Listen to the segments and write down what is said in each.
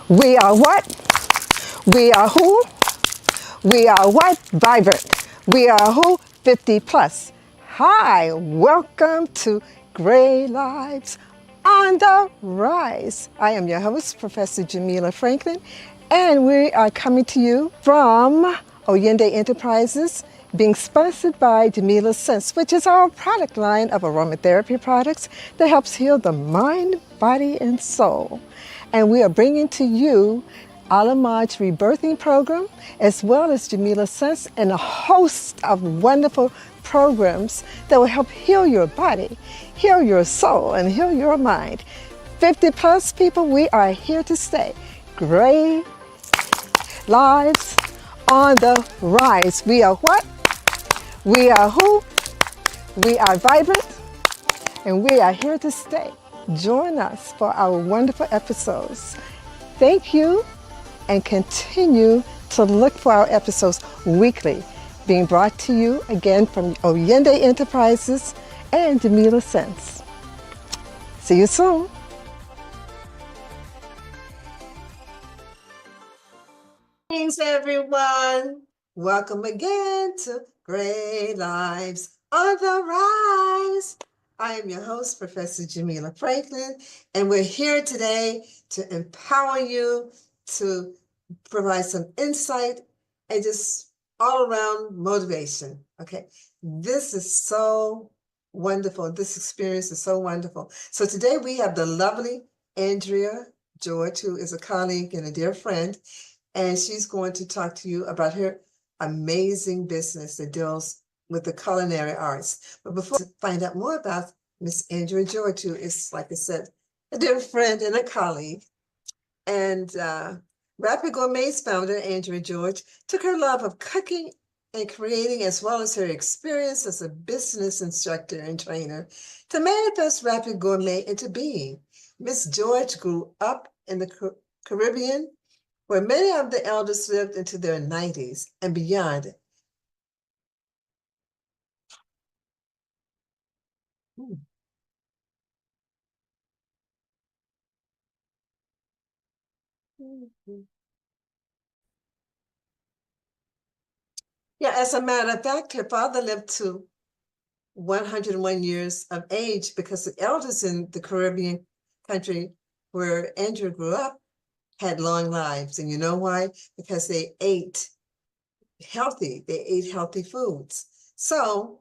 We are what? We are who? We are what? Vibrant. We are who? 50 plus. Hi, welcome to Gray Lives on the Rise. I am your host, Professor Jamila Franklin, and we are coming to you from Oyende Enterprises, being sponsored by Jamila Sense, which is our product line of aromatherapy products that helps heal the mind, body, and soul. And we are bringing to you Alamaj's rebirthing program, as well as Jamila Sense, and a host of wonderful programs that will help heal your body, heal your soul, and heal your mind. 50 plus people, we are here to stay. Gray Lives on the Rise. We are what? We are who? We are vibrant, and we are here to stay. Join us for our wonderful episodes. Thank you, and continue to look for our episodes weekly, being brought to you again from Oyende Enterprises and Jamila Sense. See you soon. Thanks, everyone. Welcome again to Great Lives on the Rise. I am your host, Professor Jamila Franklin, and we're here today to empower you, to provide some insight, and just all around motivation. Okay, this is so wonderful. This experience is so wonderful. So today we have the lovely Andrea George, who is a colleague and a dear friend, and she's going to talk to you about her amazing business that deals with the culinary arts. But before we find out more about Miss Andrea George, who is, like I said, a dear friend and a colleague, and Rapid Gourmet's founder, Andrea George, took her love of cooking and creating, as well as her experience as a business instructor and trainer, to manifest Rapid Gourmet into being. Miss George grew up in the Caribbean, where many of the elders lived into their 90s and beyond. Yeah, as a matter of fact, her father lived to 101 years of age because the elders in the Caribbean country where Andrew grew up had long lives. And you know why? Because they ate healthy. They ate healthy foods. So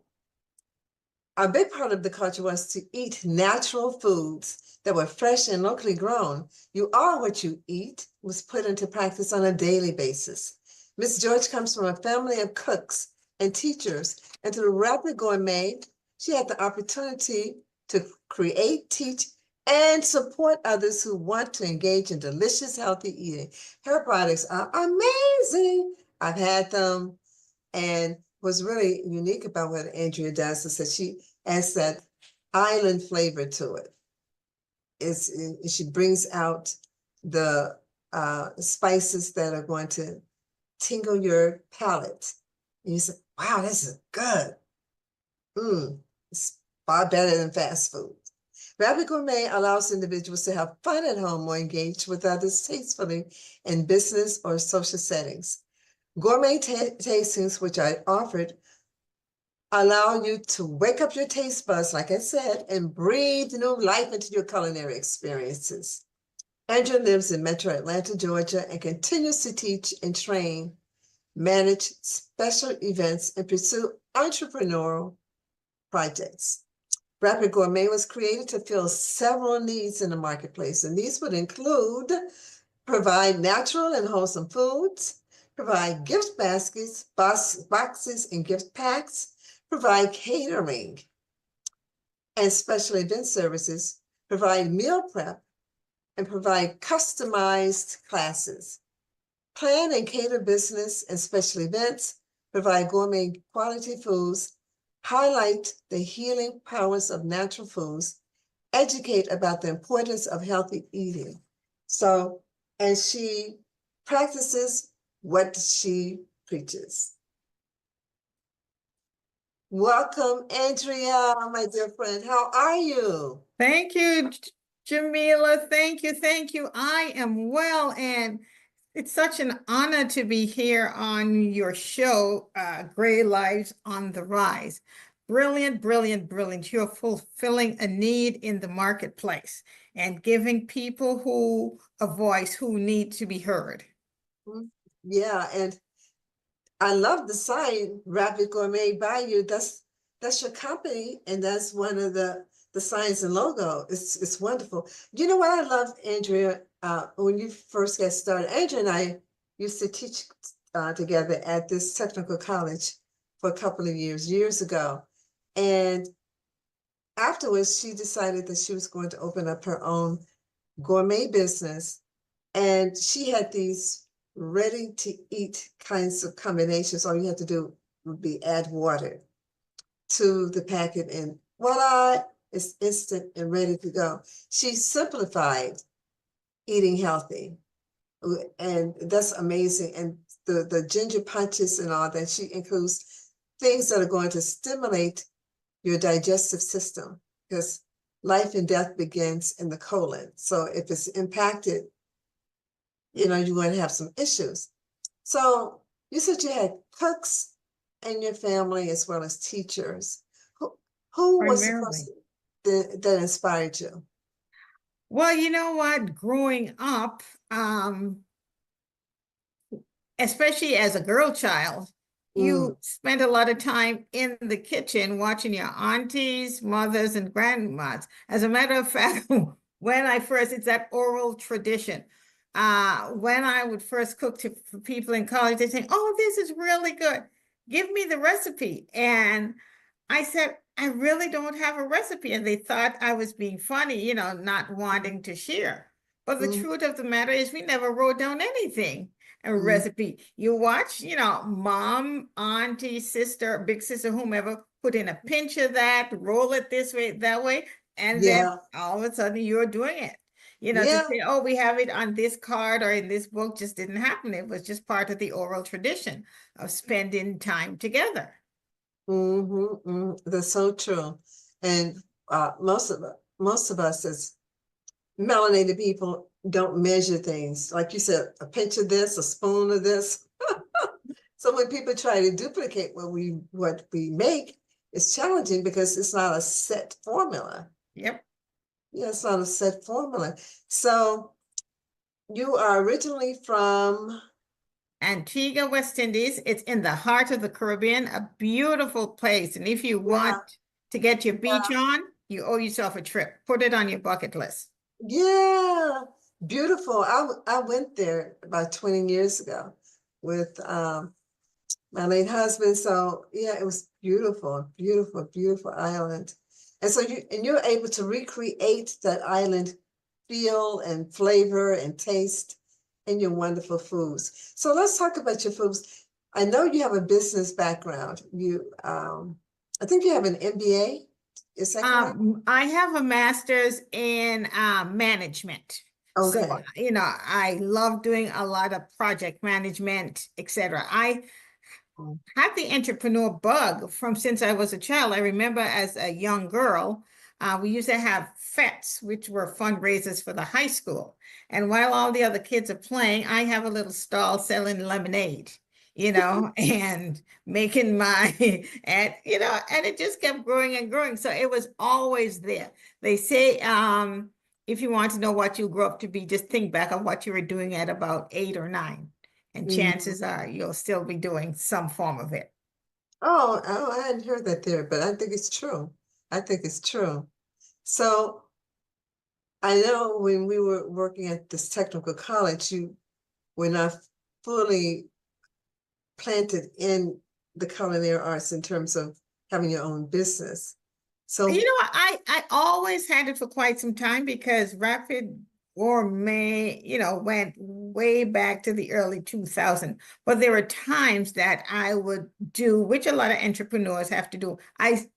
a big part of the culture was to eat natural foods that were fresh and locally grown. You are what you eat was put into practice on a daily basis. Miss George comes from a family of cooks and teachers, and through Rapid Gourmet, she had the opportunity to create, teach, and support others who want to engage in delicious, healthy eating. Her products are amazing. I've had them, and what's really unique about what Andrea does is that she adds that island flavor to it. She brings out the spices that are going to tingle your palate. And you say, wow, this is good. It's far better than fast food. Rapid Gourmet allows individuals to have fun at home or engage with others tastefully in business or social settings. Gourmet tastings, which I offered, allow you to wake up your taste buds, like I said, and breathe new life into your culinary experiences. Andrea lives in Metro Atlanta, Georgia, and continues to teach and train, manage special events, and pursue entrepreneurial projects. Rapid Gourmet was created to fill several needs in the marketplace, and these would include provide natural and wholesome foods, provide gift baskets, boxes, and gift packs, provide catering and special event services, provide meal prep, and provide customized classes. Plan and cater business and special events, provide gourmet quality foods, highlight the healing powers of natural foods, educate about the importance of healthy eating. So, and she practices what she preaches. Welcome, Andrea, my dear friend. How are you? Thank you, Jamila, thank you. Thank you. I am well, and it's such an honor to be here on your show, Gray Lives on the Rise. Brilliant, brilliant, brilliant. You're fulfilling a need in the marketplace and giving people who a voice who need to be heard. Mhm. Yeah, and I love the sign Rapid Gourmet by you. That's your company, and that's one of the signs and logo. It's wonderful. You know what I love, Andrea? When you first got started, Andrea and I used to teach together at this technical college for a couple of years ago, and afterwards she decided that she was going to open up her own gourmet business, and she had these ready to eat kinds of combinations. All you have to do would be add water to the packet, and voila, it's instant and ready to go. She simplified eating healthy, and that's amazing. And the ginger punches and all that, she includes things that are going to stimulate your digestive system, because life and death begins in the colon. So if it's impacted, you're going to have some issues. So you said you had cooks in your family as well as teachers. Who was the Primarily. person that inspired you? Well, you know what? Growing up, especially as a girl child, Mm, you spent a lot of time in the kitchen watching your aunties, mothers, and grandmas. As a matter of fact, when I first, it's that oral tradition. When I would first cook for people in college, they say, "Oh, this is really good. Give me the recipe." And I said, "I really don't have a recipe." And they thought I was being funny, not wanting to share. But the mm, truth of the matter is, we never wrote down anything, a mm. recipe. You watch, mom, auntie, sister, big sister, whomever, put in a pinch of that, roll it this way, that way, and then Yeah, all of a sudden you're doing it. To yeah. say, oh, we have it on this card or in this book just didn't happen. It was just part of the oral tradition of spending time together. That's so true. And most of us as melanated people don't measure things. Like you said, a pinch of this, a spoon of this. So when people try to duplicate what we make, it's challenging because it's not a set formula. Yep. Yeah, it's not a set formula. So you are originally from, Antigua, West Indies. It's in the heart of the Caribbean, a beautiful place. And if you want yeah, to get your yeah, beach on, you owe yourself a trip. Put it on your bucket list. yeah, beautiful. I went there about 20 years ago with my late husband. So yeah, it was beautiful, beautiful, beautiful island. And so you're able to recreate that island feel and flavor and taste in your wonderful foods. So let's talk about your foods. I know you have a business background. I think you have an MBA. Is that correct? I have a master's in management. So, Okay. I love doing a lot of project management, etc. I had the entrepreneur bug from since I was a child. I remember as a young girl, we used to have fetes, which were fundraisers for the high school. And while all the other kids are playing, I have a little stall selling lemonade, and making my, and it just kept growing and growing. So it was always there. They say, if you want to know what you grow up to be, just think back on what you were doing at about 8 or 9. And Mhm. chances are you'll still be doing some form of it. Oh, I hadn't heard that there, but I think it's true. I think it's true. So I know when we were working at this technical college, you were not fully planted in the culinary arts in terms of having your own business. So, I always had it for quite some time because Rapid Gourmet, went way back to the early 2000s. But there were times that I would do, which a lot of entrepreneurs have to do. I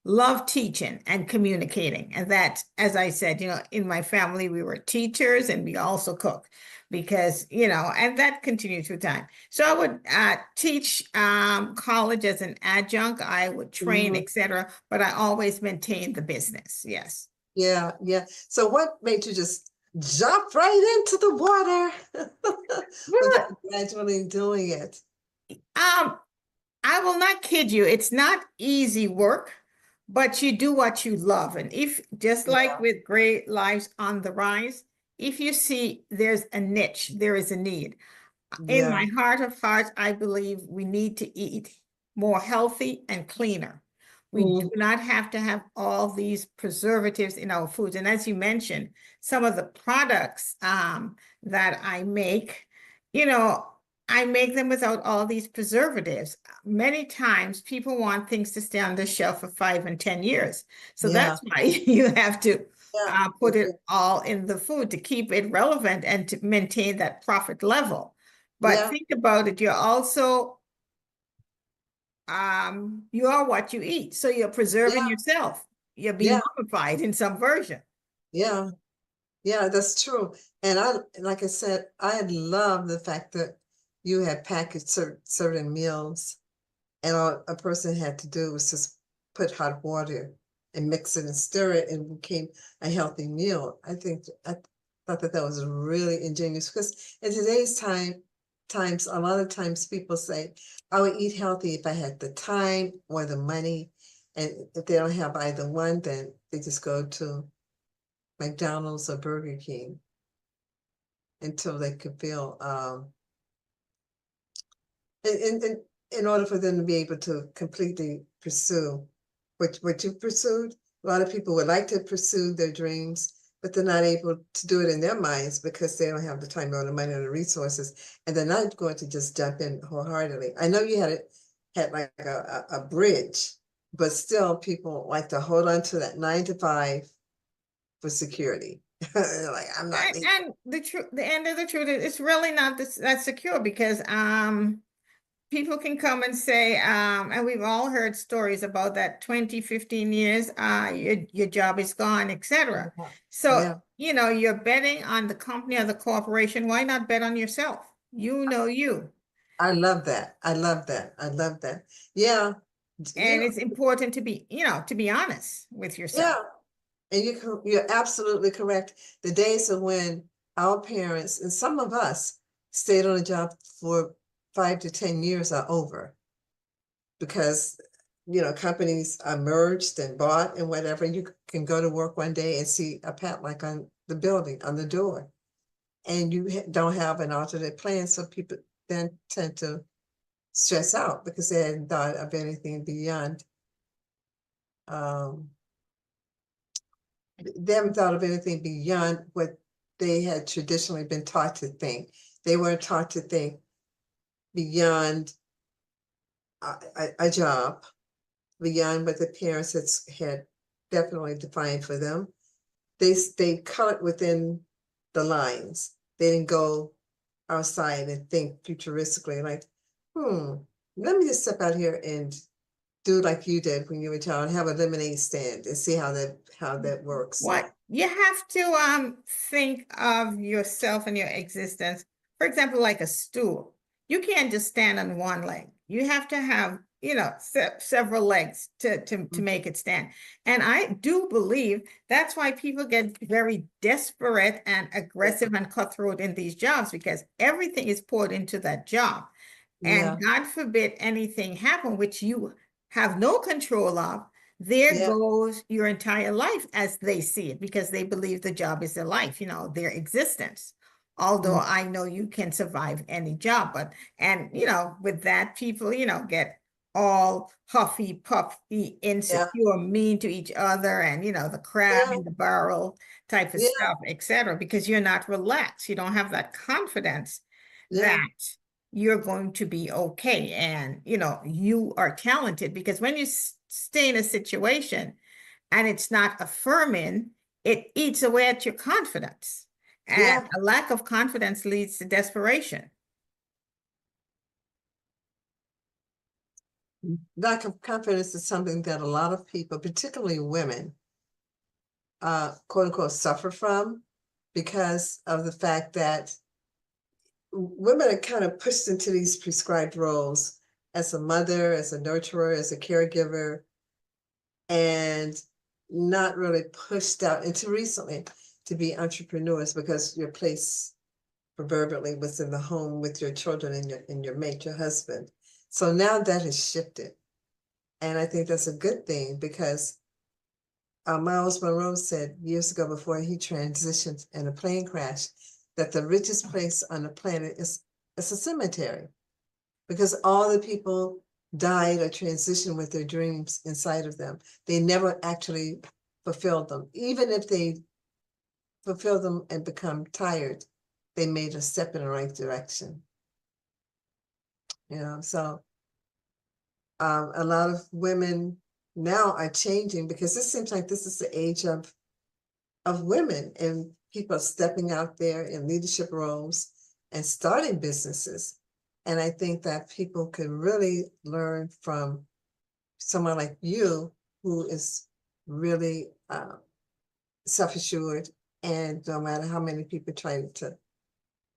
love teaching and communicating. And that, as I said, in my family, we were teachers and we also cook because, and that continued through time. So I would teach college as an adjunct, I would train, mhm, etc. But I always maintained the business. Yes. Yeah, yeah. So what made you just jump right into the water without gradually doing it? Um, I will not kid you, it's not easy work, but you do what you love. And if, just like Yeah, with Great Lives on the Rise, if you see there's a niche, there is a need. In yeah. my heart of hearts, I believe we need to eat more healthy and cleaner. We do Mm, not have to have all these preservatives in our foods. And as you mentioned, some of the products that I make, you know, I make them without all these preservatives. Many times people want things to stay on the shelf for 5 and 10 years. So yeah, that's why you have to yeah, put it all in the food to keep it relevant and to maintain that profit level. But yeah, think about it, you're also you are what you eat. So you're preserving yeah, yourself. You're being yeah, mummified in some version. yeah, yeah, that's true. And like I said, I love the fact that you had packaged certain meals, and all a person had to do was just put hot water and mix it and stir it, and it became a healthy meal. I thought that that was really ingenious, because in today's times, a lot of times people say, I would eat healthy if I had the time or the money. And if they don't have either one, then they just go to McDonald's or Burger King until they could feel in order for them to be able to completely pursue what you pursued. A lot of people would like to pursue their dreams, but they're not able to do it in their minds because they don't have the time or the money or the resources, and they're not going to just jump in wholeheartedly. I know you had like a bridge, but still people like to hold on to that 9 to 5 for security. Like, I'm not leaving. And the end of the truth is it's really not that secure because people can come and say, and we've all heard stories about that 20, 15 years, your job is gone, etc. So, Yeah, you're betting on the company or the corporation. Why not bet on yourself? You know you. I love that. I love that. I love that. Yeah. And You it's important to be honest with yourself. Yeah, and you're absolutely correct. The days of when our parents and some of us stayed on a job for 5 to 10 years are over, because companies are merged and bought and whatever. You can go to work one day and see a padlock on the building, on the door, and you don't have an alternate plan. So people then tend to stress out because they hadn't thought of anything beyond um they haven't thought of anything beyond what they had traditionally been taught to think. They weren't taught to think beyond a job, beyond what the parents had definitely defined for them. They cut within the lines. They didn't go outside and think futuristically, like, let me just step out here and do like you did when you were a child, have a lemonade stand and see how that works. What you have to think of yourself and your existence. For example, like a stool. You can't just stand on one leg. You have to have, several legs to make it stand. And I do believe that's why people get very desperate and aggressive and cutthroat in these jobs because everything is poured into that job. And Yeah, God forbid anything happen, which you have no control of, there yeah, goes your entire life as they see it because they believe the job is their life, their existence. Although mm, I know you can survive any job, and with that, people, get all huffy, puffy, yeah, insecure, mean to each other, and the crab yeah, in the barrel type of yeah, stuff, etc. Because you're not relaxed. You don't have that confidence yeah, that you're going to be okay. And, you are talented because when you stay in a situation and it's not affirming, it eats away at your confidence. And yeah. a lack of confidence leads to desperation. Lack of confidence is something that a lot of people, particularly women, quote unquote, suffer from because of the fact that women are kind of pushed into these prescribed roles as a mother, as a nurturer, as a caregiver. And not really pushed out until recently to be entrepreneurs because your place proverbially was in the home with your children and your mate, your husband. So now that has shifted. And I think that's a good thing because Miles Monroe said years ago before he transitioned in a plane crash that the richest place on the planet is a cemetery because all the people died or transitioned with their dreams inside of them. They never actually fulfilled them. Even if they fulfill them and become tired, they made a step in the right direction. So a lot of women now are changing because it seems like this is the age of women and people stepping out there in leadership roles and starting businesses. And I think that people can really learn from someone like you who is really self-assured, and no matter how many people try to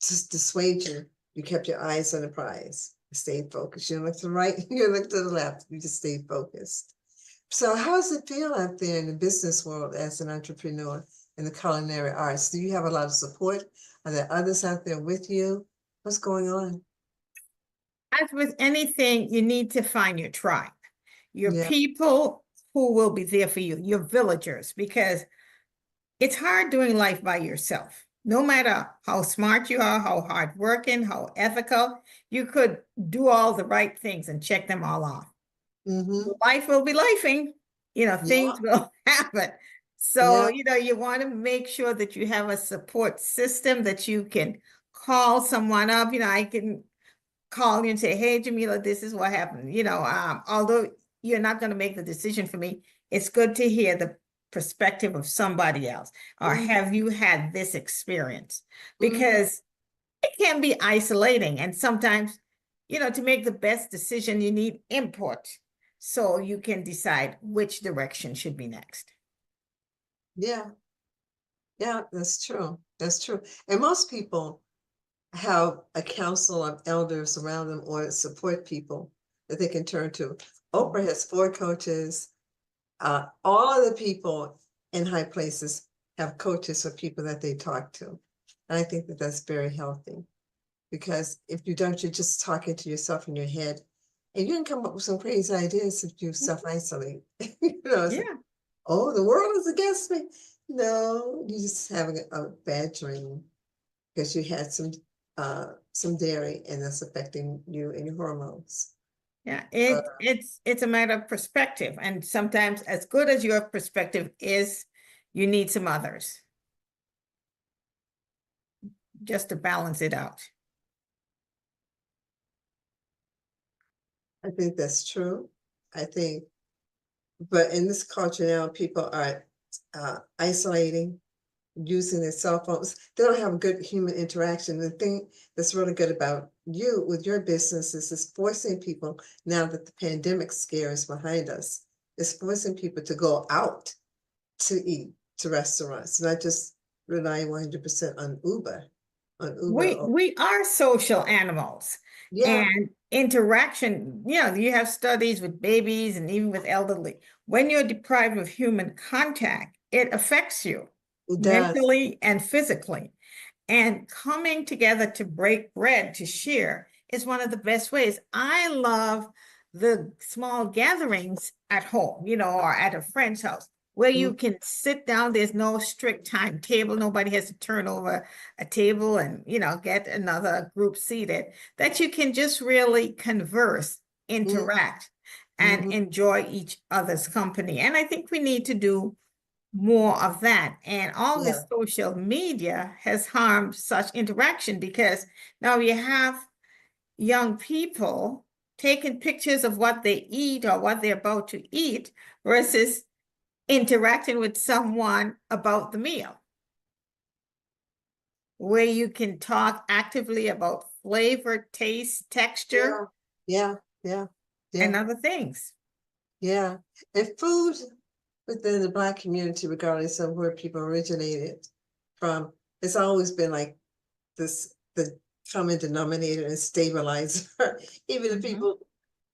dissuade you, you kept your eyes on the prize. You stayed focused. You looked to the right, you looked to the left, you just stayed focused. So how does it feel out there in the business world as an entrepreneur in the culinary arts? Do you have a lot of support? Are there others out there with you? What's going on? As with anything, you need to find your tribe, your Yeah. people who will be there for you, your villagers, because it's hard doing life by yourself. No matter how smart you are, how hardworking, how ethical, you could do all the right things and check them all off. Life will be lifing, things will happen. So, you want to make sure that you have a support system that you can call someone up. I can call you and say, hey, Jamila, this is what happened. Although you're not going to make the decision for me, it's good to hear the perspective of somebody else. Or have you had this experience? Because it can be isolating. And sometimes, to make the best decision, you need input so you can decide which direction should be next. Yeah, that's true. That's true. And most people have a council of elders around them or support people that they can turn to. Oprah has 4 coaches. All of the people in high places have coaches or people that they talk to. And I think that that's very healthy because if you don't, you're just talking to yourself in your head and you can come up with some crazy ideas if you self-isolate. Like, oh, the world is against me. No, you're just having a bad dream because you had some dairy and that's affecting you and your hormones. Yeah, it's a matter of perspective. And sometimes as good as your perspective is, you need some others just to balance it out. I think that's true. But in this culture now, people are isolating, using their cell phones. They don't have a good human interaction. The thing that's really good about you with your business is forcing people, now that the pandemic scare is behind us, is forcing people to go out to eat to restaurants, not just relying 100% on Uber. We are social animals. Yeah. And interaction, you have studies with babies and even with elderly. When you're deprived of human contact, it affects you mentally and physically. And coming together to break bread, to share, is one of the best ways. I love the small gatherings at home, or at a friend's house, where you can sit down. There's no strict timetable. Nobody has to turn over a table and, get another group seated, that you can just really converse, interact, and enjoy each other's company. And I think we need to do more of that. And all this social media has harmed such interaction because now you have young people taking pictures of what they eat or what they're about to eat versus interacting with someone about the meal, where you can talk actively about flavor, taste, texture, and other things. Yeah. And food within the Black community, regardless of where people originated from, it's always been like this, the common denominator and stabilizer. Even if people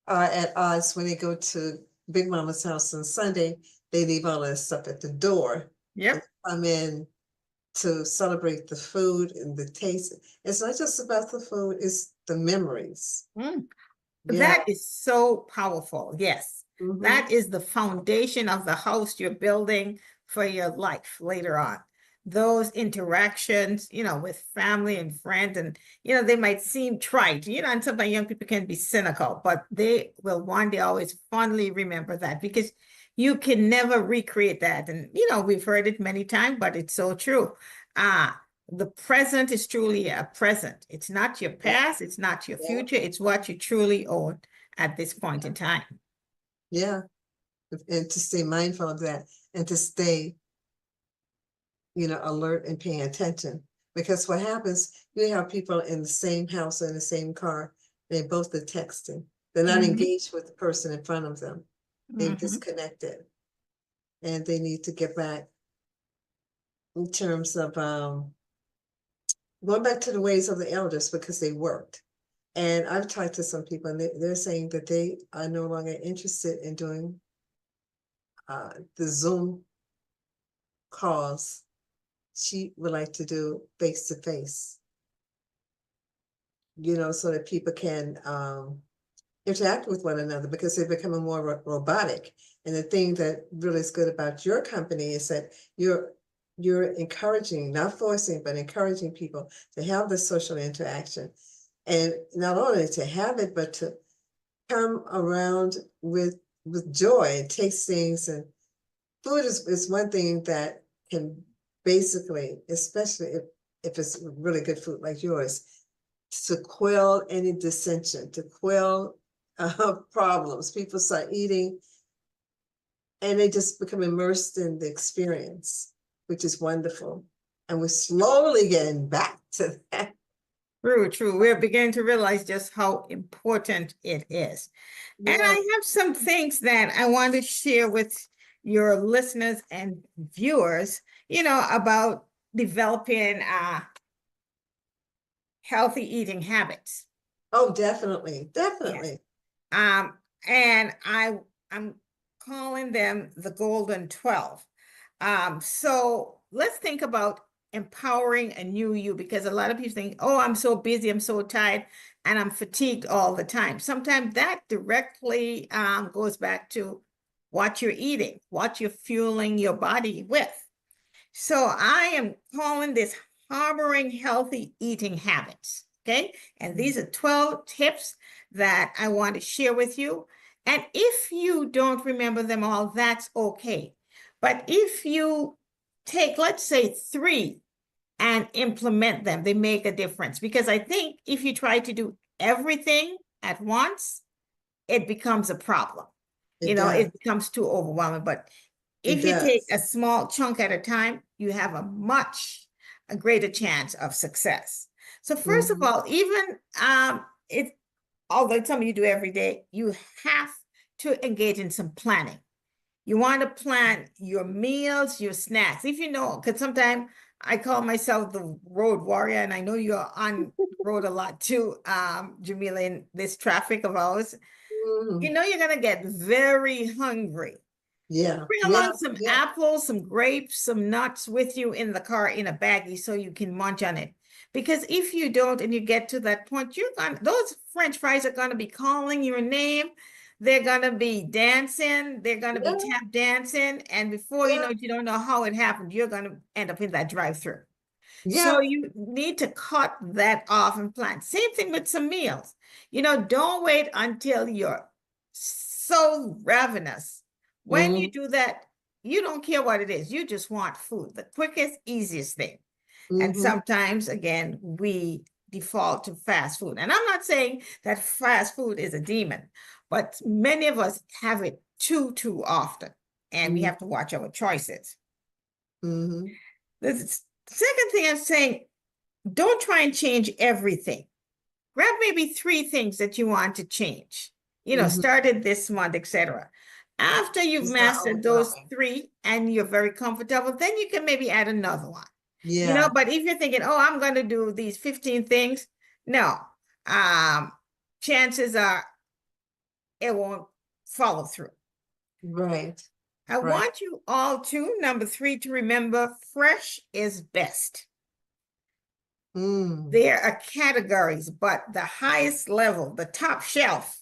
are at odds when they go to Big Mama's house on Sunday, they leave all that stuff at the door. Yep. And come in to celebrate the food and the taste. It's not just about the food, it's the memories. Mm. Yeah. That is so powerful. Yes. That is the foundation of the house you're building for your life later on. Those interactions, with family and friends, and, they might seem trite, and sometimes young people can be cynical, but they will one day always fondly remember that because you can never recreate that. And, we've heard it many times, but it's so true. The present is truly a present. It's not your past, it's not your future, it's what you truly own at this point in time. Yeah. And to stay mindful of that and to stay, alert and paying attention. Because what happens, you have people in the same house or in the same car, they both are texting. They're not engaged with the person in front of them. They've disconnected. And they need to get back in terms of going back to the ways of the elders because they worked. And I've talked to some people and they're saying that they are no longer interested in doing the Zoom calls. She would like to do face-to-face, so that people can interact with one another because they're becoming more robotic. And the thing that really is good about your company is that you're encouraging, not forcing, but encouraging people to have this social interaction. And not only to have it, but to come around with joy and taste things. And food is one thing that can basically, especially if it's really good food like yours, to quell any dissension, to quell problems. People start eating and they just become immersed in the experience, which is wonderful. And we're slowly getting back to that. True. We're beginning to realize just how important it is. Yeah. And I have some things that I want to share with your listeners and viewers, about developing healthy eating habits. Oh, definitely. Yes. And I'm calling them the Golden 12. So let's think about empowering a new you, because a lot of people think, oh, I'm so busy, I'm so tired, and I'm fatigued all the time. Sometimes that directly goes back to what you're eating, what you're fueling your body with. So I am calling this harboring healthy eating habits. Okay. And these are 12 tips that I want to share with you. And if you don't remember them all, that's okay. But if you take, let's say, 3 and implement them, they make a difference. Because I think if you try to do everything at once, it becomes a problem. It becomes too overwhelming. But if you take a small chunk at a time, you have a greater chance of success. So first of all, even although it's something you do every day, you have to engage in some planning. You want to plan your meals, your snacks. If because sometimes I call myself the road warrior, and I know you're on the road a lot too, Jamila, in this traffic of ours. You're going to get very hungry. Yeah. Bring along some apples, some grapes, some nuts with you in the car in a baggie so you can munch on it. Because if you don't and you get to that point, those French fries are going to be calling your name. They're going to be dancing. They're going to be tap dancing. And before you know it, you don't know how it happened. You're going to end up in that drive-through. So you need to cut that off and plan. Same thing with some meals. Don't wait until you're so ravenous. When you do that, you don't care what it is. You just want food, the quickest, easiest thing. And sometimes, again, we default to fast food. And I'm not saying that fast food is a demon, but many of us have it too often. And we have to watch our choices. The second thing I'm saying, don't try and change everything. Grab maybe 3 things that you want to change. Started this month, etc. After you've mastered those 3 and you're very comfortable, then you can maybe add another one. But if you're thinking, oh, I'm going to do these 15 things, no. Chances are it won't follow through. Right. I Right. want you all to, number 3, to remember fresh is best. Mm. There are categories, but the highest level, the top shelf,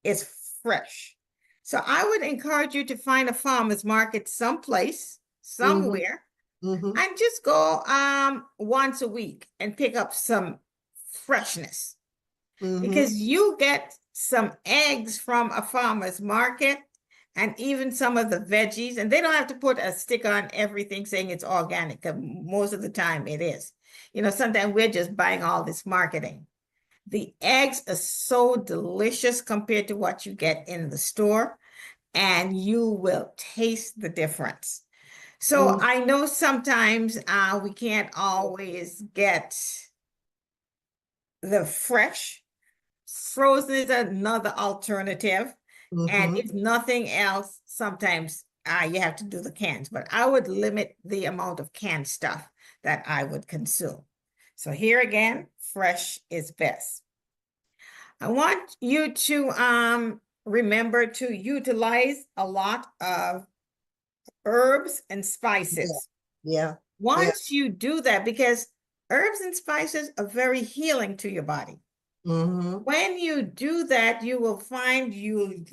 is fresh. So I would encourage you to find a farmer's market someplace, Mm-hmm. somewhere, Mm-hmm. and just go once a week and pick up some freshness. Mm-hmm. Because you get some eggs from a farmer's market and even some of the veggies, and they don't have to put a sticker on everything saying it's organic, because most of the time it is. You know, sometimes we're just buying all this marketing. The eggs are so delicious compared to what you get in the store, and you will taste the difference. So Mm-hmm. I know sometimes we can't always get the fresh. Frozen is another alternative. And Mm-hmm. if nothing else, sometimes you have to do the cans, but I would limit the amount of canned stuff that I would consume. So here again, fresh is best. I want you to remember to utilize a lot of herbs and Yeah. spices. Yeah. Yeah. Once you do that, because herbs and spices are very healing to your body. Mm-hmm. When you do that, you will find you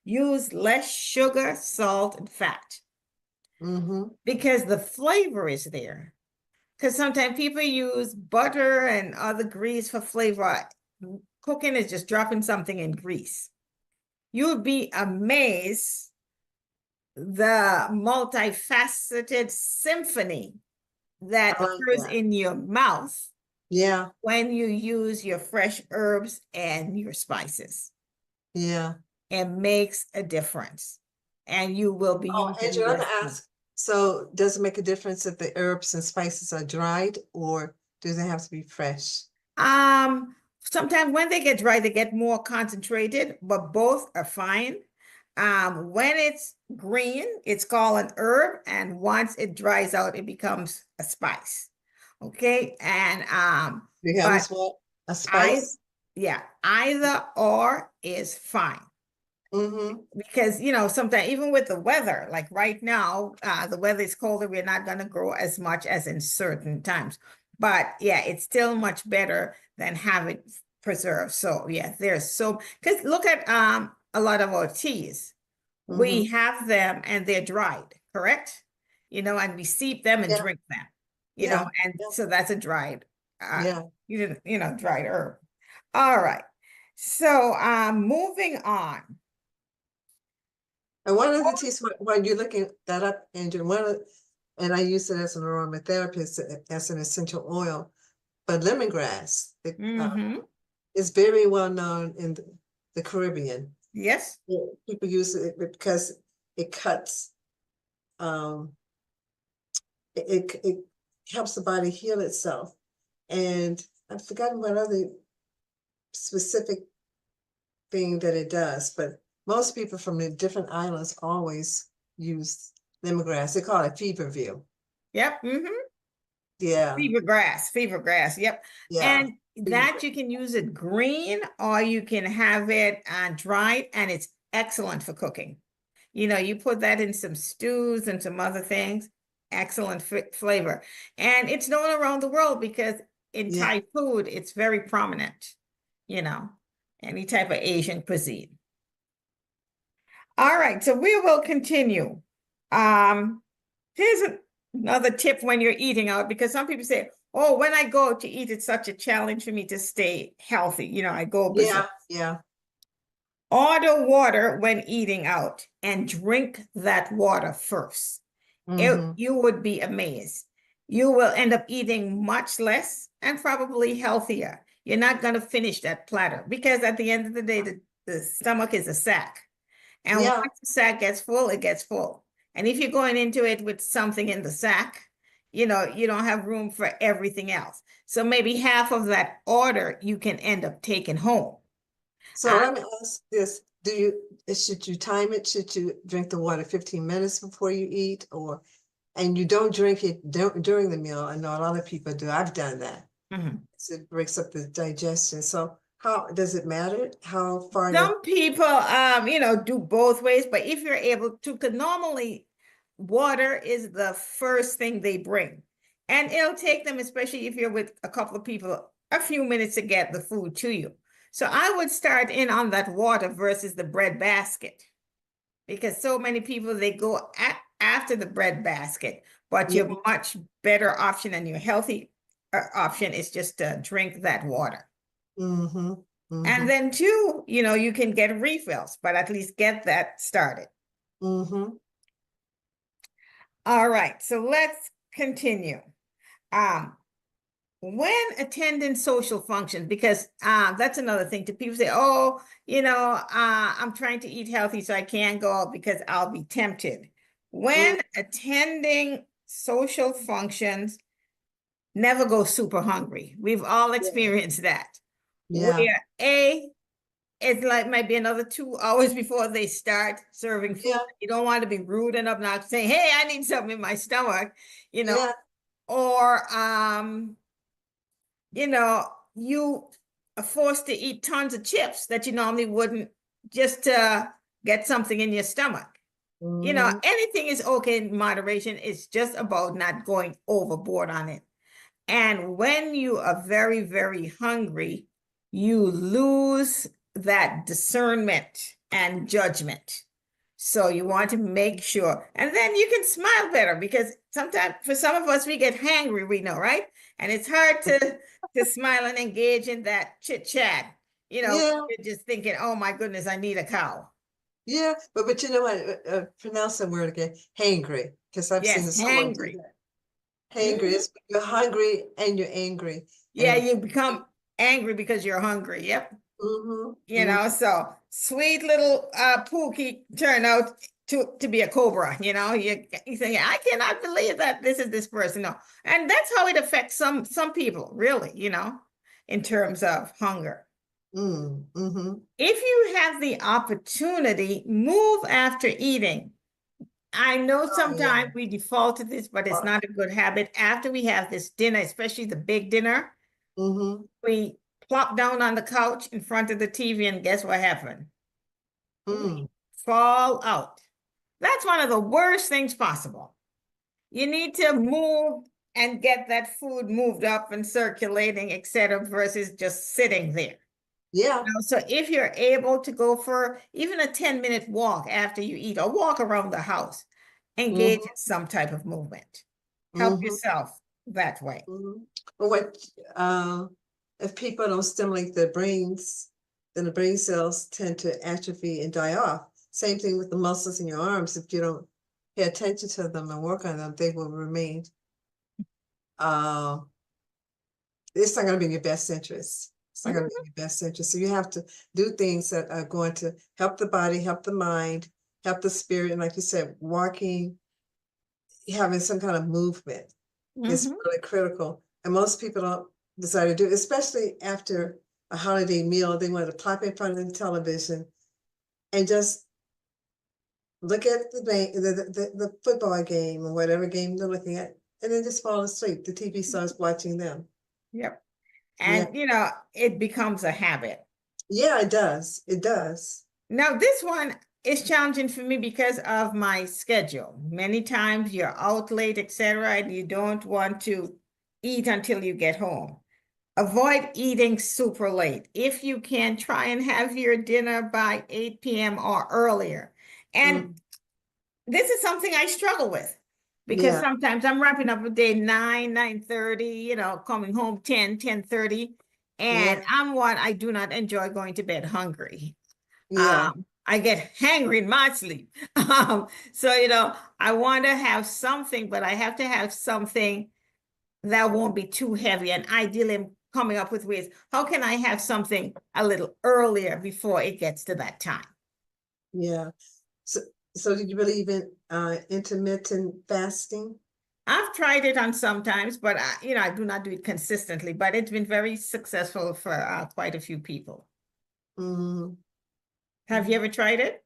use less sugar, salt, and fat Mm-hmm. because the flavor is there. Because sometimes people use butter and other grease for flavor. Cooking is just dropping something in grease. You would be amazed the multifaceted symphony that I like occurs that. in your mouth Yeah. when you use your fresh herbs and your spices. Yeah. It makes a difference. And you will be Oh, using Andrew, I'm less gonna food. ask, so does it make a difference if the herbs and spices are dried or do they have to be fresh? Sometimes when they get dry, they get more concentrated, but both are fine. When it's green, it's called an herb, and once it dries out, it becomes a spice. Okay, and but Becomes what? A I, spice? yeah, either or is fine. Mm-hmm. Because you know sometimes even with the weather like right now the weather is colder, we're not going to grow as much as in certain times, but yeah, it's still much better than have it preserved. So yeah, there's so, because look at a lot of our teas, we Mm-hmm. have them and they're dried, correct? You know, and we steep them and Yeah. drink them, you know, Yeah. and Yeah. so that's a dried Yeah. dried herb. All right, so moving on. And one of the teas, when you're looking that up, Andrew, and I use it as an aromatherapist, as an essential oil, but lemongrass Mm-hmm. is very well known in the Caribbean. Yes. Yeah, people use it because it cuts, um, it helps the body heal itself. And I've forgotten what other specific thing that it does, but most people from the different islands always use lemongrass. They call it feverview. Yep. Mm-hmm. Yeah, Fever grass. Yep. yeah. And that Fever. you can use it green or you can have it dried, and it's excellent for cooking. You know, you put that in some stews and some other things, excellent flavor. And it's known around the world because in Yeah. Thai food, it's very prominent, you know, any type of Asian cuisine. All right, so we will continue. Um, Here's another tip when you're eating out, because some people say, oh, when I go to eat, it's such a challenge for me to stay healthy. You know, I go berserk. Yeah, yeah. Order water when eating out and drink that water first. Mm-hmm. You would be amazed. You will end up eating much less and probably healthier. You're not going to finish that platter because at the end of the day, the stomach is a sack. And once Yeah. the sack gets full, it gets full. And if you're going into it with something in the sack, you know, you don't have room for everything else. So maybe half of that order you can end up taking home. So let me ask this. Should you time it? Should you drink the water 15 minutes before you eat, and you don't drink it during the meal? I know a lot of people do. I've done that. Mhm. So it breaks up the digestion. So How does it matter? How far in Some people, do both ways, but if you're able to, because normally water is the first thing they bring. And it'll take them, especially if you're with a couple of people, a few minutes to get the food to you. So I would start in on that water versus the bread basket. Because so many people, they go after the bread basket, but Yeah. your much better option and your healthy option is just to drink that water. Mm-hmm. And Mm-hmm. then two, you can get refills, but at least get that started. Mm-hmm. All right, so let's continue. Um, when attending social functions, because that's another thing to people say, oh, I'm trying to eat healthy, so I can't go out because I'll be tempted. When attending social functions, never go super hungry. We've all experienced that. Yeah. Where it's like might be another 2 hours before they start serving food. Yeah. You don't want to be rude and obnoxious, saying, hey, I need something in my stomach, Yeah. or you are forced to eat tons of chips that you normally wouldn't, just to get something in your stomach. Mm-hmm. Anything is okay in moderation. It's just about not going overboard on it. And when you are very, very hungry, you lose that discernment and judgment. So you want to make sure, and then you can smile better, because sometimes for some of us, we get hangry, we know, right? And it's hard to smile and engage in that chit chat. Yeah. You're just thinking, oh my goodness, I need a cow. Yeah. But you know what? Pronounce that word again. Hangry. Because I've seen Yes, someone do hangry. that. Hangry Mhm. is you're hungry and you're angry. Yeah, And you become angry because you're hungry. Yep. mm-hmm. So sweet little Pookie turned out to be a cobra. You think, I cannot believe that this is this person. No, and that's how it affects some people, really. In terms of hunger. Mm-hmm. If you have the opportunity, move after eating. I know Oh yeah. sometimes we default to this, but it's not a good habit. After we have this dinner, especially the big dinner, Mm-hmm. we plop down on the couch in front of the TV, and guess what happened? Mm. We fall out. That's one of the worst things possible. You need to move and get that food moved up and circulating, etc., versus just sitting there. Yeah. So if you're able to go for even a 10-minute walk after you eat, or walk around the house, engage Mm-hmm. in some type of movement. Help Mm-hmm. yourself that way. Mm-hmm. But what if people don't stimulate their brains, then the brain cells tend to atrophy and die off. Same thing with the muscles in your arms. If you don't pay attention to them and work on them, they will remain. Uh, it's not going to be in your best interest. It's not going to be in your best interest. So you have to do things that are going to help the body, help the mind, help the spirit. And like you said, walking, having some kind of movement is Mhm. really critical. And most people don't decide to do it, especially after a holiday meal. They want to plop in front of the television and just look at the football game or whatever game they're looking at, and then just fall asleep. The TV starts watching them. Yep. Yeah. And it becomes a habit. Yeah, it does. It does. Now, this one is challenging for me because of my schedule. Many times you're out late, etc., and you don't want to eat until you get home. Avoid eating super late. If you can, try and have your dinner by 8 p.m. or earlier. And Mm, this is something I struggle with, because yeah. sometimes I'm wrapping up a day 9, 9:30, coming home 10, 10:30. Yeah. And I do not enjoy going to bed hungry. Yeah. I get hangry in my sleep. So, I want to have something, but I have to have something that won't be too heavy. And ideally, I'm coming up with ways, how can I have something a little earlier before it gets to that time? Yeah. So, so did you believe in intermittent fasting? I've tried it on sometimes, but I do not do it consistently, but it's been very successful for quite a few people. Mm. Have you ever tried it?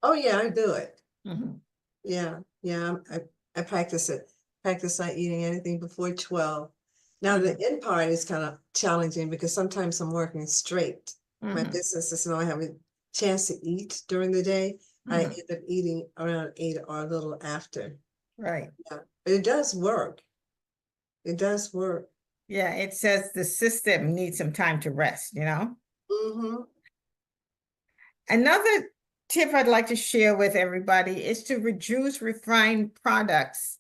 Oh yeah, I do it. Mhm. Yeah, yeah. I practice it. Practice not eating anything before 12. Now the end part is kind of challenging because sometimes I'm working straight. my Mhm. business is not having a chance to eat during the day. I Mhm. end up eating around 8 or a little after. Right. Yeah, but it does work. It does work. Yeah, it says the system needs some time to rest, you know? Mm-hmm. Another tip I'd like to share with everybody is to reduce refined products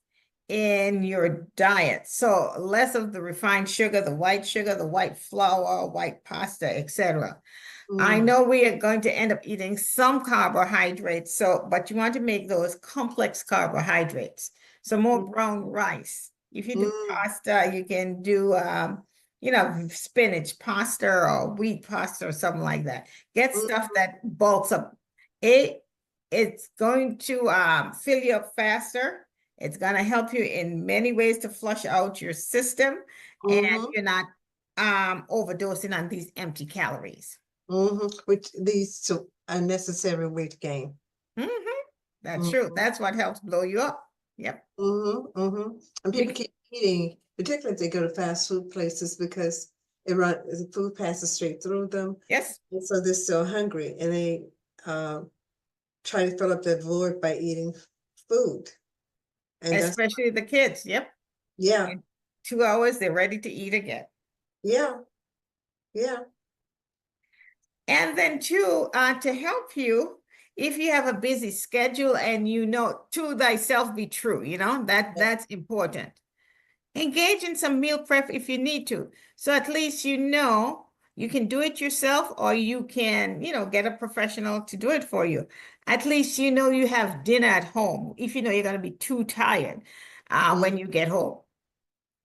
in your diet. So less of the refined sugar, the white flour, white pasta, etc. I Mm, know we are going to end up eating some carbohydrates, so but you want to make those complex carbohydrates. So more brown rice. If you do mm, pasta, you can do spinach pasta or wheat pasta or something like that. Get stuff mm, that bulks up. It it's going to fill you up faster. It's going to help you in many ways to flush out your system, and mm-hmm, you're not overdosing on these empty calories. mm-hmm. Which leads to unnecessary weight gain. Hmm. That's true. Mm-hmm, That's what helps blow you up. Yep. mm-hmm, mm-hmm. And people You, keep eating, particularly if they go to fast food places, because the food passes straight through them. yes, And so they're still hungry and they uh, try to fill up that void by eating food. And that's, especially the kids. Yep. yeah, In 2 hours, they're ready to eat again. yeah, yeah. And then too, to help you, if you have a busy schedule and you know to thyself be true, that's important. Engage in some meal prep if you need to. So at least you can do it yourself or you can, get a professional to do it for you. At least you have dinner at home if you know you're going to be too tired when Mm, you get home.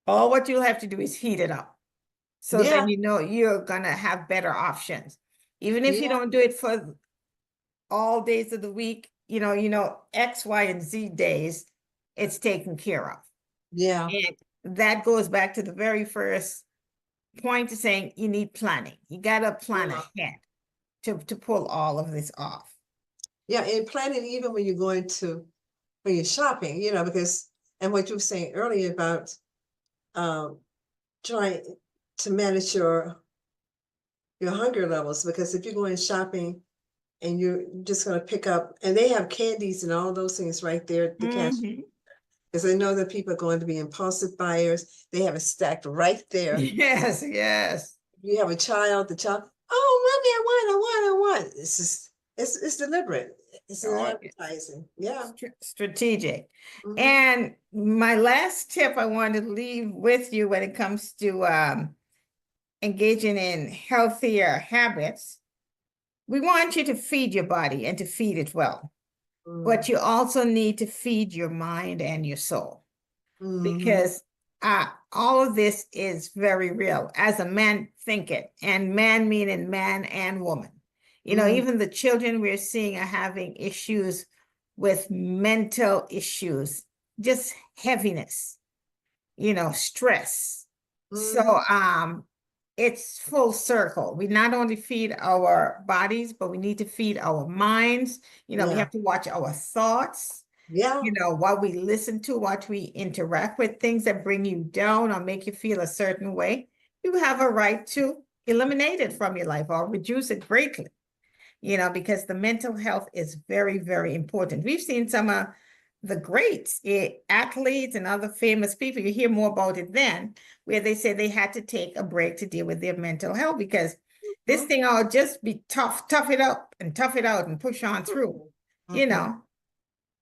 All what you'll have to do is heat it up. So yeah, then you're going to have better options. Even if you yeah, don't do it for all days of the week, X, Y, and Z days, it's taken care of. yeah, And that goes back to the very first point to saying you need planning. You got to plan yeah. ahead to pull all of this off. Yeah, and planning even when you're going to when you're shopping, because and what you were saying earlier about um trying to manage your hunger levels, because if you're going shopping and you're just going to pick up and they have candies and all those things right there at the cash, Mhm. because I know that people are going to be impulsive buyers. They have it stacked right there. Yes, yes. You have a child, the child, oh, mommy, I want. It's just it's deliberate. It's an Oh, advertising. Yeah. strategic. Hmm. And my last tip I want to leave with you when it comes to engaging in healthier habits, we want you to feed your body and to feed it well. But you also need to feed your mind and your soul Mm-hmm. because all of this is very real. As a man, think it, and man meaning man and woman. Mm-hmm. Even the children we're seeing are having issues with mental issues, just heaviness, stress. So Mm-hmm. it's full circle. We not only feed our bodies, but we need to feed our minds. We Yeah. have to watch our thoughts, Yeah. what we listen to, what we interact with, things that bring you down or make you feel a certain way. You have a right to eliminate it from your life or reduce it greatly, because the mental health is very, very important. We've seen some of the greats, athletes and other famous people, you hear more about it then, where they say they had to take a break to deal with their mental health because this Mm-hmm. thing all just be tough it up and tough it out and push on through. You Mm-mm. know,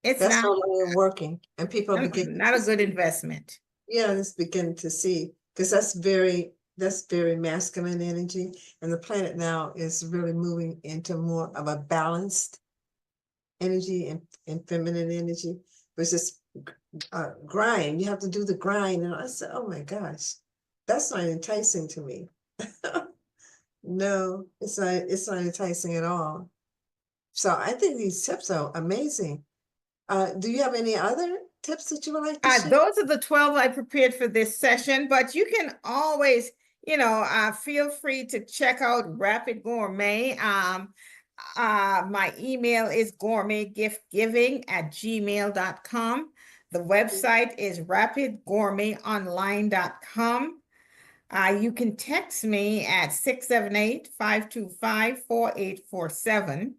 it's That's not no longer working, and people begin not to a good see. investment. Yeah, it's beginning to see because that's very masculine energy, and the planet now is really moving into more of a balanced energy and feminine energy, which is grind. You have to do the grind, and I said, oh my gosh, that's not enticing to me. No, it's not enticing at all. So I think these tips are amazing. Do you have any other tips that you would like to share? Those are the 12 I prepared for this session, but you can always, feel free to check out Rapid Gourmet. My email is gourmetgiftgiving@gmail.com. The website is rapidgourmetonline.com. You can text me at 678-525-4847.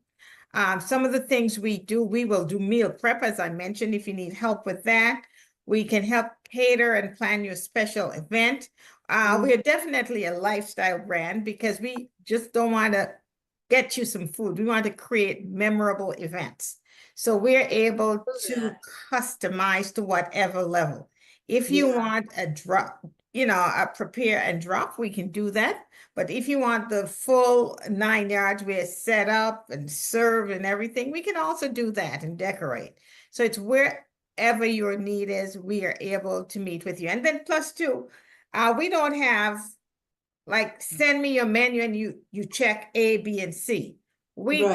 Some of the things we do, we will do meal prep, as I mentioned, if you need help with that. We can help cater and plan your special event. We're definitely a lifestyle brand because we just don't want to get you some food. We want to create memorable events. So we're able to customize to whatever level. If you want a drop, a prepare and drop, we can do that. But if you want the full 9 yards, we're set up and served and everything, we can also do that and decorate. So it's wherever your need is, we are able to meet with you. And then plus two, we don't have like send me your menu and you check A, B, and C. We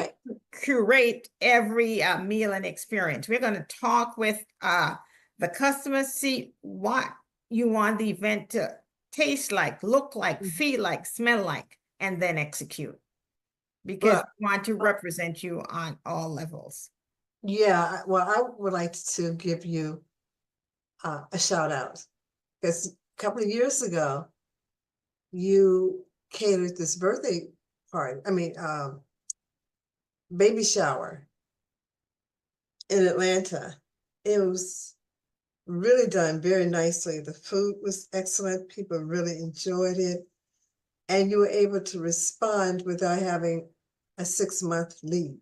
curate every meal and experience. We're going to talk with the customers, see what you want the event to taste like, look like, feel like, smell like, and then execute. Because we want to represent you on all levels. Yeah, well, I would like to give you a shout out because a couple of years ago, you catered this birthday party, baby shower in Atlanta. It was really done very nicely. The food was excellent. People really enjoyed it. And you were able to respond without having a 6-month lead.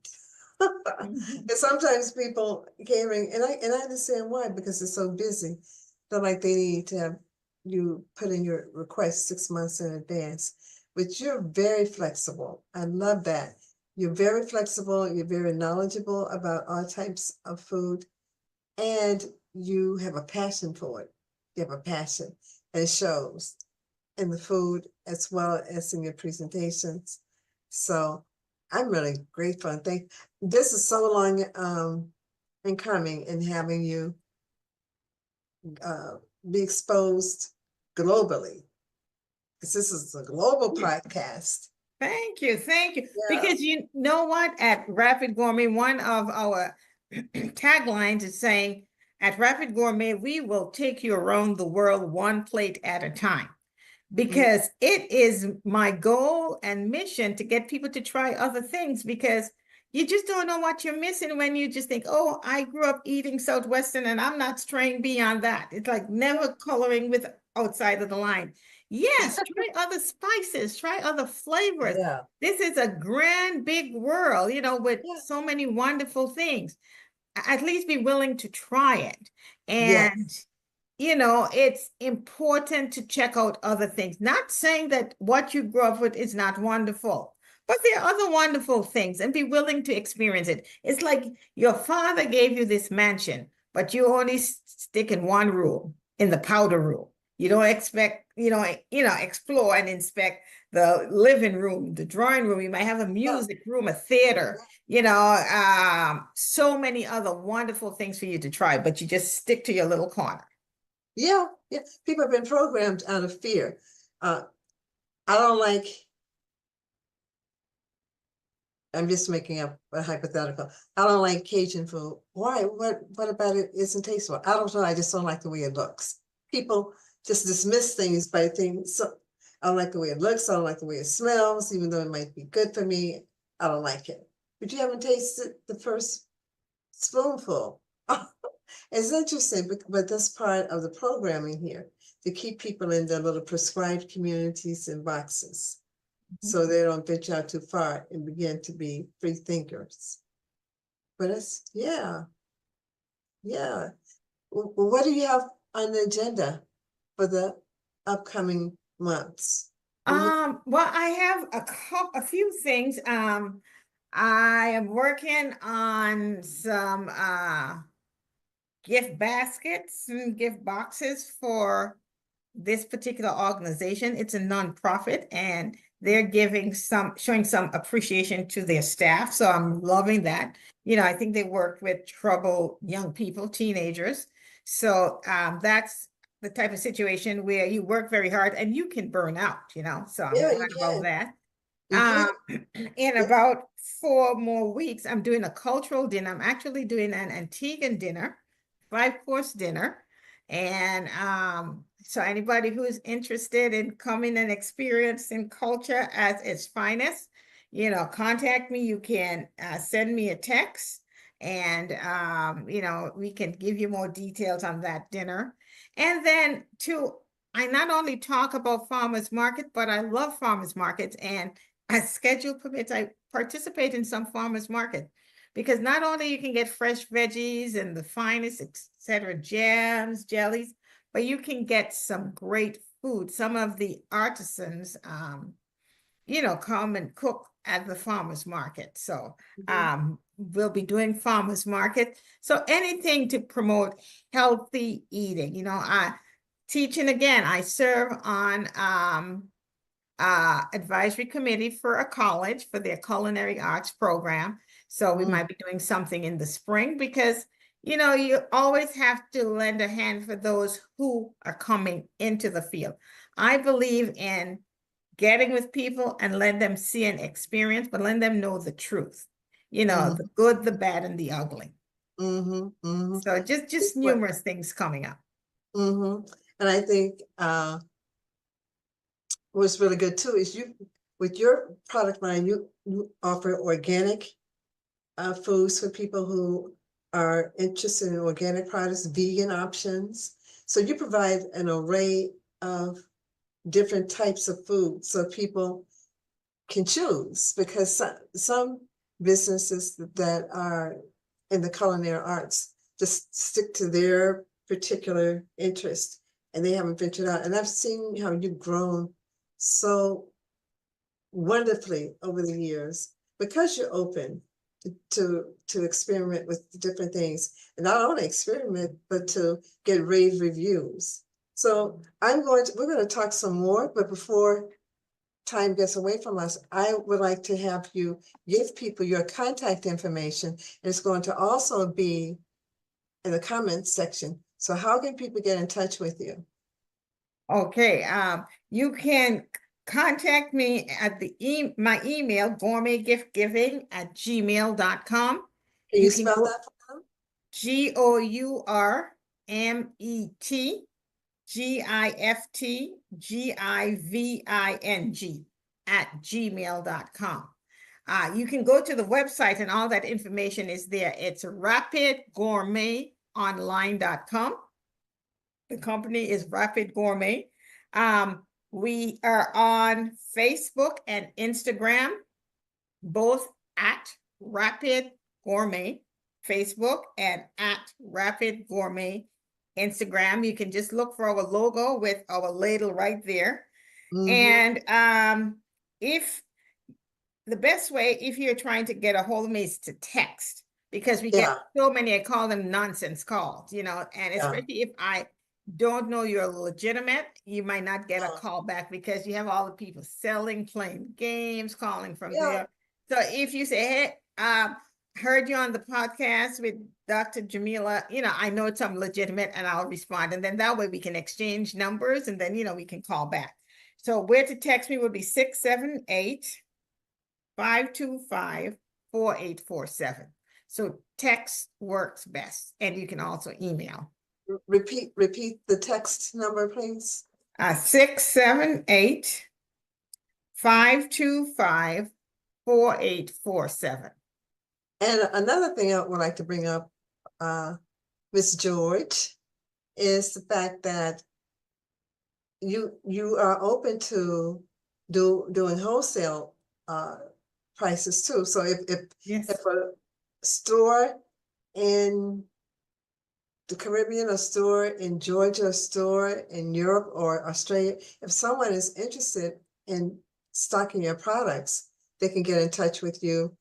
And sometimes people catering, and I understand why, because it's so busy, feel like they need to have you put in your request 6 months in advance. But you're very flexible. I love that. You're very flexible. You're very knowledgeable about all types of food. And you have a passion for it. You have a passion. And it shows in the food as well as in your presentations. So I'm really grateful and thank. This is so long in coming and having you be exposed globally. Because this is a global podcast. Thank you. Yeah. Because you know what? At Rapid Gourmet, one of our taglines is saying, at Rapid Gourmet, we will take you around the world one plate at a time. Because it is my goal and mission to get people to try other things, because you just don't know what you're missing when you just think, oh, I grew up eating Southwestern and I'm not straying beyond that. It's like never coloring with outside of the line. Yes, try other spices, try other flavors. Yeah. This is a grand, big world, with so many wonderful things. At least be willing to try it. And it's important to check out other things. Not saying that what you grew up with is not wonderful, but there are other wonderful things, and be willing to experience it. It's like your father gave you this mansion, but you only stick in one room, in the powder room. You don't expect, explore and inspect the living room, the drawing room. You might have a music room, a theater, so many other wonderful things for you to try, but you just stick to your little corner. Yeah. People have been programmed out of fear. I don't like, I'm just making up a hypothetical. I don't like Cajun food. Why? What about it isn't tasteful? I don't know. I just don't like the way it looks. People just dismiss things by things. So I don't like the way it looks. I don't like the way it smells, even though it might be good for me. I don't like it. But you haven't tasted the first spoonful. It's interesting, but that's part of the programming here, to keep people in their little prescribed communities and boxes, so they don't venture out too far and begin to be free thinkers. But it's, yeah. Well, what do you have on the agenda for the upcoming months? Well, I have a few things. I am working on some gift baskets and gift boxes for this particular organization. It's a nonprofit, and they're showing some appreciation to their staff. So I'm loving that. I think they work with troubled young people, teenagers. So that's the type of situation where you work very hard and you can burn out, so I'm glad about that. In about 4 more weeks, I'm doing a cultural dinner. I'm actually doing an Antiguan dinner, 5-course dinner, and So anybody who is interested in coming and experiencing culture at its finest, contact me. You can send me a text and, we can give you more details on that dinner. And then I not only talk about farmers market, but I love farmers markets, and as schedule permits, I participate in some farmers market because not only you can get fresh veggies and the finest, etc., jams, jellies, but you can get some great food. Some of the artisans, come and cook at the farmers market. So we'll be doing farmers market. So anything to promote healthy eating. I teaching again. I serve on advisory committee for a college for their culinary arts program. So we might be doing something in the spring because you always have to lend a hand for those who are coming into the field. I believe in getting with people and let them see and experience, but let them know the truth, the good, the bad, and the ugly. So just numerous things coming up. And I think what's really good too is with your product line, you offer organic foods for people who are interested in organic products, vegan options. So you provide an array of different types of food so people can choose, because some businesses that are in the culinary arts just stick to their particular interest and they haven't ventured out. And I've seen how you've grown so wonderfully over the years because you're open to experiment with different things, and not only experiment but to get rave reviews. So we're going to talk some more, but before time gets away from us, I would like to have you give people your contact information, and it's going to also be in the comments section. So how can people get in touch with you? Okay, you can contact me at my email, gourmetgiftgiving@gmail.com. Can you spell that for them? GOURMETGIFTGIVING@gmail.com. You can go to the website and all that information is there. It's rapidgourmetonline.com. The company is Rapid Gourmet. We are on Facebook and Instagram, both at Rapid Gourmet, Facebook, and at Rapid Gourmet, Instagram. You can just look for our logo with our ladle right there. And if the best way, if you're trying to get a hold of me, is to text, because we get so many, I call them nonsense calls, and especially if I don't know you're legitimate, you might not get a call back because you have all the people selling, playing games, calling from there. So if you say, hey, heard you on the podcast with Dr. Jamila, I know it's something legitimate, and I'll respond. And then that way we can exchange numbers, and then, we can call back. So where to text me would be 678-525-4847. So text works best, and you can also email. Repeat the text number, please. 678-525-4847. And another thing I would like to bring up, Ms. George, is the fact that you are open to doing wholesale prices too. So if a store in the Caribbean, a store in Georgia, a store in Europe or Australia, if someone is interested in stocking your products, they can get in touch with you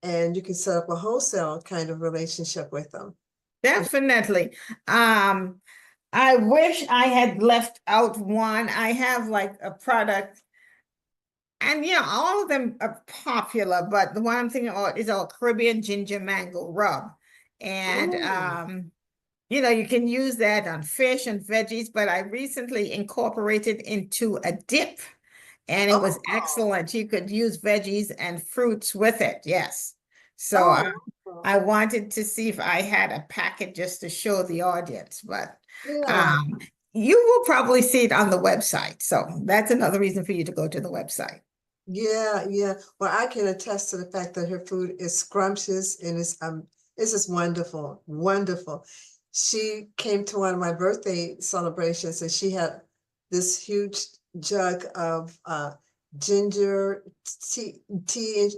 and you can set up a wholesale kind of relationship with them. Definitely. I wish I had left out one. I have like a product, and all of them are popular, but the one I'm thinking about is our Caribbean ginger mango rub. And you can use that on fish and veggies, but I recently incorporated into a dip, and it was excellent. You could use veggies and fruits with it. Yes. So I wanted to see if I had a packet just to show the audience, but You will probably see it on the website. So that's another reason for you to go to the website. Yeah, yeah. Well, I can attest to the fact that her food is scrumptious and it's just wonderful, wonderful. She came to one of my birthday celebrations and she had this huge jug of ginger tea.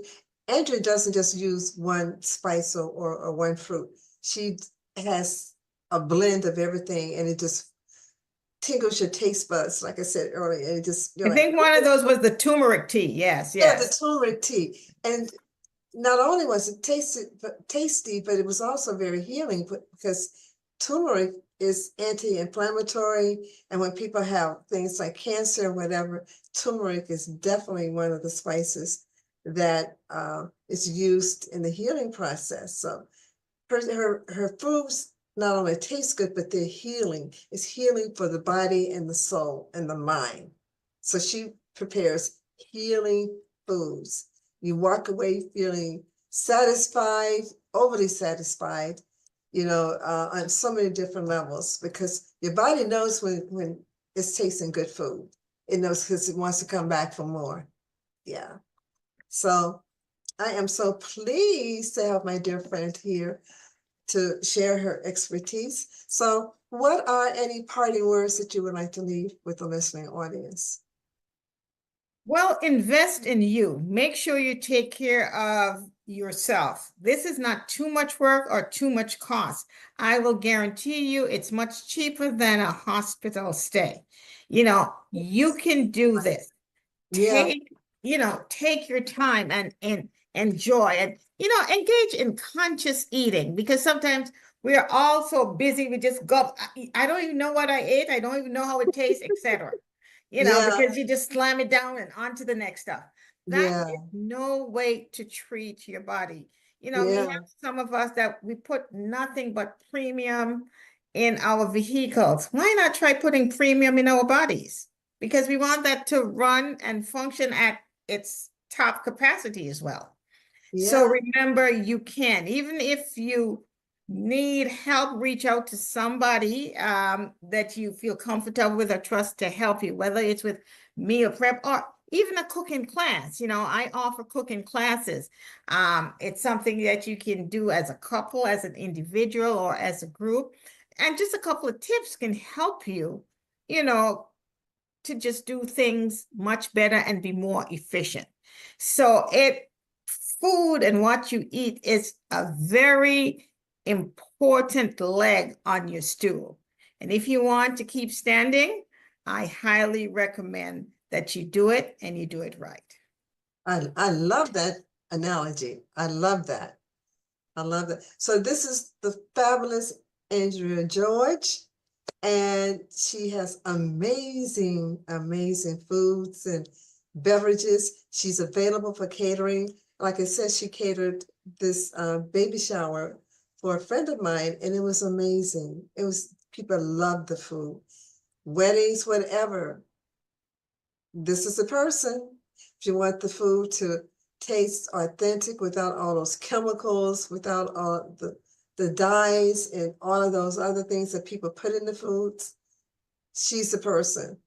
Andrea doesn't just use one spice or one fruit. She has a blend of everything and it just tingles your taste buds, like I said earlier. And it just, you're I like, think one of those was the turmeric tea. Yes, yeah, the yes. turmeric tea. And not only was it tasty, but it was also very healing because turmeric is anti-inflammatory. And when people have things like cancer or whatever, turmeric is definitely one of the spices that is used in the healing process. So her foods not only taste good, but they're healing. It's healing for the body and the soul and the mind. So she prepares healing foods. You walk away feeling satisfied, overly satisfied, on so many different levels because your body knows when it's tasting good food. It knows because it wants to come back for more. Yeah. So I am so pleased to have my dear friend here to share her expertise. So what are any parting words that you would like to leave with the listening audience? Well, invest in you. Make sure you take care of yourself. This is not too much work or too much cost. I will guarantee you it's much cheaper than a hospital stay. You can do this. Yeah, Take your time and enjoy and engage in conscious eating because sometimes we are all so busy we just go, I don't even know what I ate, I don't even know how it tastes, etc. yeah, Because you just slam it down and on to the next stuff. That yeah, is no way to treat your body. We yeah, have some of us that we put nothing but premium in our vehicles. Why not try putting premium in our bodies? Because we want that to run and function at its top capacity as well. So yeah, remember, you can, even if you need help, reach out to somebody that you feel comfortable with or trust to help you, whether it's with meal prep or even a cooking class. I offer cooking classes. It's something that you can do as a couple, as an individual, or as a group. And just a couple of tips can help you, you know, to just do things much better and be more efficient. So food and what you eat is a very important leg on your stool. And if you want to keep standing, I highly recommend that you do it and you do it right. I love that analogy. I love that. I love that. So this is the fabulous Andrea George, and she has amazing, amazing foods and beverages. She's available for catering. Like I said, she catered this baby shower for a friend of mine, and it was amazing. People loved the food. Weddings, whatever. This is the person. If you want the food to taste authentic without all those chemicals, without all the dyes and all of those other things that people put in the foods, she's the person.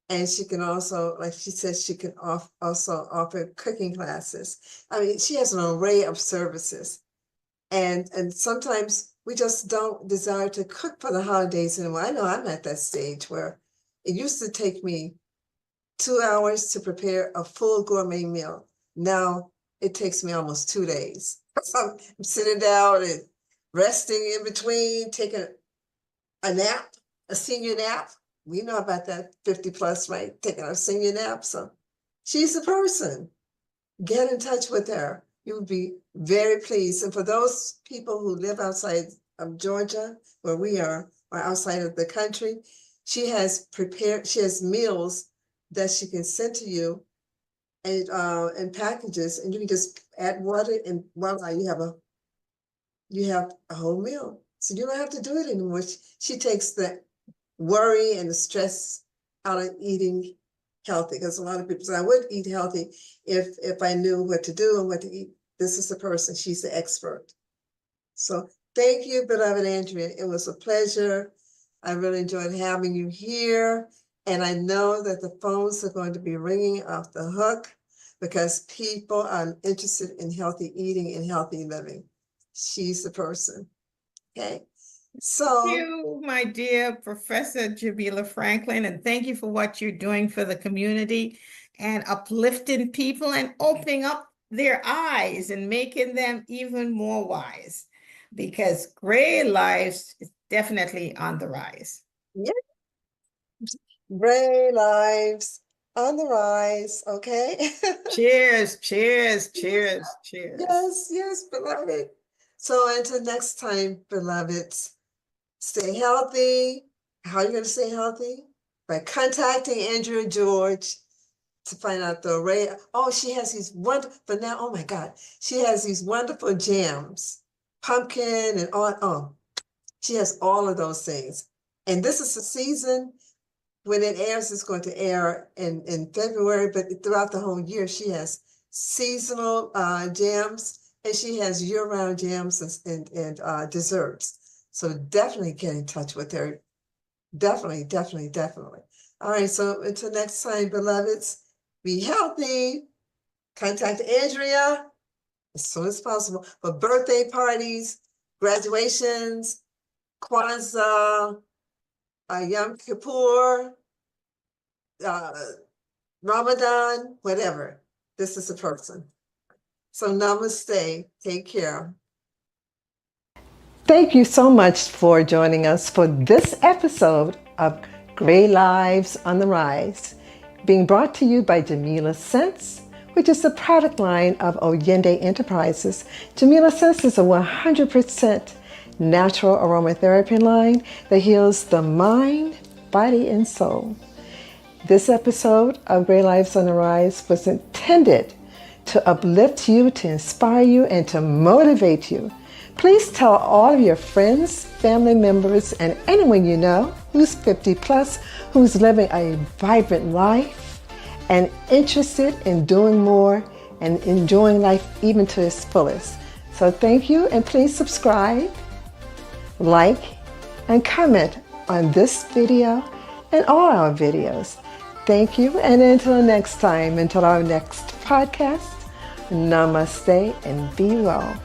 And she can also, like she says, she can also offer cooking classes. I mean, she has an array of services. And sometimes we just don't desire to cook for the holidays anymore. I know I'm at that stage where it used to take me 2 hours to prepare a full gourmet meal. Now it takes me almost 2 days. So I'm sitting down and resting in between, taking a nap, a senior nap. We know about that 50 plus, right? Taking a senior nap. So she's the person. Get in touch with her. You would be very pleased. And for those people who live outside of Georgia, where we are, or outside of the country, she has meals that she can send to you and packages, and you can just add water and voila, you have a whole meal. So you don't have to do it anymore. She takes the worry and the stress out of eating healthy, because a lot of people say I would eat healthy if I knew what to do and what to eat. This is the person, she's the expert. So thank you, beloved Andrea. It was a pleasure I really enjoyed having you here. And I know that the phones are going to be ringing off the hook because people are interested in healthy eating and healthy living. She's the person. Okay. So, Thank you, my dear Professor Jamila Franklin, and thank you for what you're doing for the community and uplifting people and opening up their eyes and making them even more wise, because gray lives is definitely on the rise. yeah, gray lives on the rise. Okay. Cheers, cheers, cheers, cheers. Yes, yes, beloved. So until next time, beloveds, stay healthy. How are you going to stay healthy? By contacting Andrea George to find out the array. Oh, she has these wonderful, but now, oh my God, she has these wonderful jams, pumpkin and all. Oh, she has all of those things. And this is the season when it airs, it's going to air in February, but throughout the whole year, she has seasonal jams and she has year-round jams and desserts. So definitely get in touch with her. Definitely, definitely, definitely. All right, so until next time, beloveds, be healthy. Contact Andrea as soon as possible for birthday parties, graduations, Kwanzaa, Yom Kippur, uh, Ramadan, whatever. This is a person. So namaste. Take care. Thank you so much for joining us for this episode of Gray Lives on the Rise, being brought to you by Jamila Scents, which is the product line of Oyende Enterprises. Jamila Scents is a 100% natural aromatherapy line that heals the mind, body, and soul. This episode of Gray Lives on the Rise was intended to uplift you, to inspire you, and to motivate you. Please tell all of your friends, family members, and anyone you know who's 50 plus, who's living a vibrant life and interested in doing more and enjoying life even to its fullest. So thank you, and please subscribe, like, and comment on this video and all our videos. Thank you, and until next time, until our next podcast, namaste and be well.